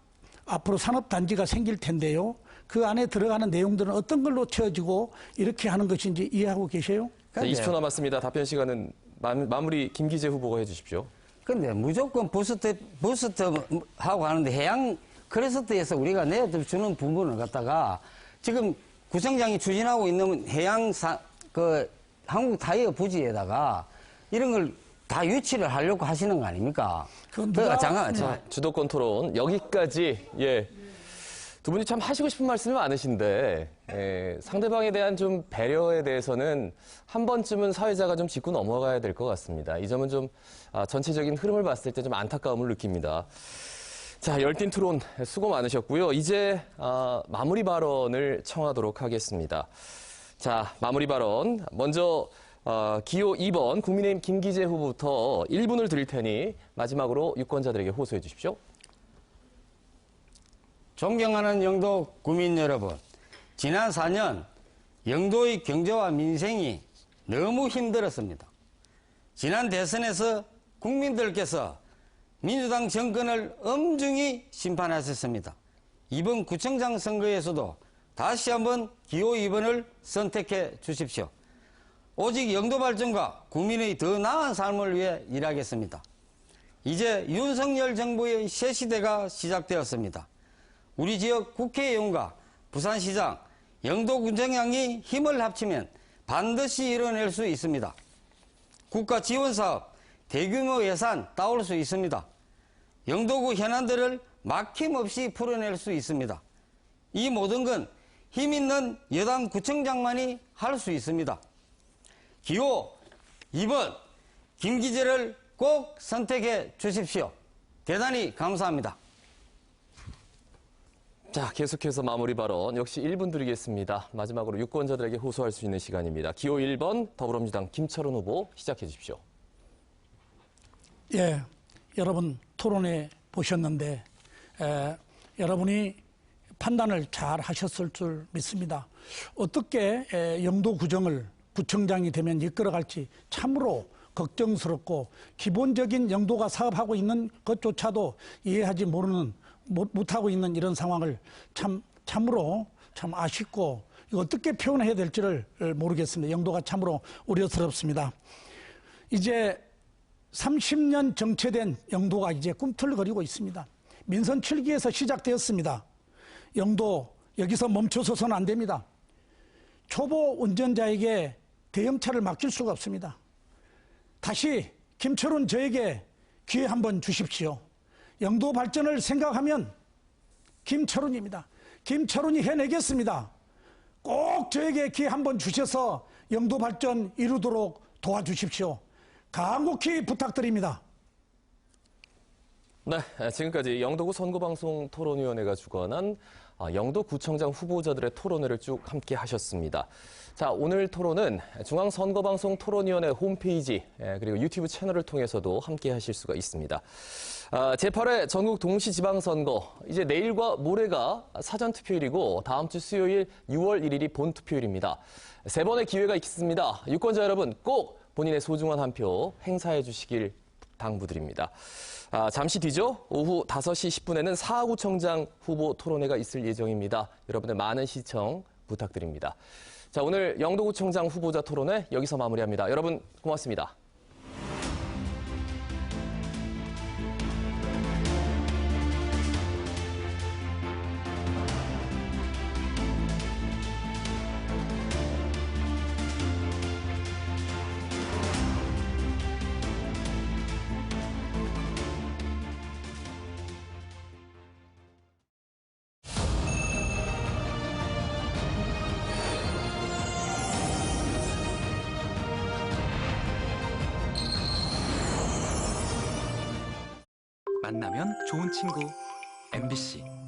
앞으로 산업단지가 생길 텐데요. 그 안에 들어가는 내용들은 어떤 걸로 채워지고 이렇게 하는 것인지 이해하고 계세요? 자, 20초 남았습니다. 답변 시간은 마무리 김기재 후보가 해주십시오. 근데 무조건 부스트하고 하는데 해양 크레스트에서 우리가 내주는 부분을 갖다가 지금 구청장이 추진하고 있는 한국 타이어 부지에다가 이런 걸 다 유치를 하려고 하시는 거 아닙니까? 잠깐 주도권 토론 여기까지. 예. 두 분이 참 하시고 싶은 말씀이 많으신데 상대방에 대한 좀 배려에 대해서는 한 번쯤은 사회자가 좀 짚고 넘어가야 될 것 같습니다. 이 점은 좀 전체적인 흐름을 봤을 때 좀 안타까움을 느낍니다. 자, 열띤 토론 수고 많으셨고요. 이제 마무리 발언을 청하도록 하겠습니다. 자, 마무리 발언 먼저 기호 2번 국민의힘 김기재 후보부터 1분을 드릴 테니 마지막으로 유권자들에게 호소해 주십시오. 존경하는 영도 구민 여러분, 지난 4년 영도의 경제와 민생이 너무 힘들었습니다. 지난 대선에서 국민들께서 민주당 정권을 엄중히 심판하셨습니다. 이번 구청장 선거에서도 다시 한번 기호 2번을 선택해 주십시오. 오직 영도 발전과 구민의 더 나은 삶을 위해 일하겠습니다. 이제 윤석열 정부의 새 시대가 시작되었습니다. 우리 지역 국회의원과 부산시장, 영도구청장이 힘을 합치면 반드시 이뤄낼 수 있습니다. 국가 지원사업, 대규모 예산 따올 수 있습니다. 영도구 현안들을 막힘없이 풀어낼 수 있습니다. 이 모든 건 힘있는 여당 구청장만이 할 수 있습니다. 기호 2번 김기재를 꼭 선택해 주십시오. 대단히 감사합니다. 자, 계속해서 마무리 발언 역시 1분 드리겠습니다. 마지막으로 유권자들에게 호소할 수 있는 시간입니다. 기호 1번 더불어민주당 김철훈 후보 시작해 주십시오. 예, 여러분 토론회 보셨는데 여러분이 판단을 잘 하셨을 줄 믿습니다. 어떻게 영도 구정을 구청장이 되면 이끌어갈지 참으로 걱정스럽고 기본적인 영도가 사업하고 있는 것조차도 이해하지 못하고 있는 이런 상황을 참으로 참 아쉽고 어떻게 표현해야 될지를 모르겠습니다. 영도가 참으로 우려스럽습니다. 이제 30년 정체된 영도가 이제 꿈틀거리고 있습니다. 민선 7기에서 시작되었습니다. 영도 여기서 멈춰서서는 안 됩니다. 초보 운전자에게 대형차를 맡길 수가 없습니다. 다시 김철훈 저에게 기회 한번 주십시오. 영도 발전을 생각하면 김철훈입니다. 김철훈이 해내겠습니다. 꼭 저에게 기회 한번 주셔서 영도 발전 이루도록 도와주십시오. 간곡히 부탁드립니다. 네, 지금까지 영도구 선거방송 토론위원회가 주관한 영도구청장 후보자들의 토론회를 쭉 함께 하셨습니다. 자, 오늘 토론은 중앙선거방송 토론위원회 홈페이지 그리고 유튜브 채널을 통해서도 함께 하실 수가 있습니다. 제8회 전국 동시지방선거, 이제 내일과 모레가 사전투표일이고 다음 주 수요일 6월 1일이 본투표일입니다. 세 번의 기회가 있습니다. 유권자 여러분 꼭 본인의 소중한 한 표 행사해 주시길 당부드립니다. 잠시 뒤죠. 오후 5시 10분에는 사구청장 후보 토론회가 있을 예정입니다. 여러분들 많은 시청 부탁드립니다. 자, 오늘 영도구청장 후보자 토론회 여기서 마무리합니다. 여러분 고맙습니다. 만나면 좋은 친구 MBC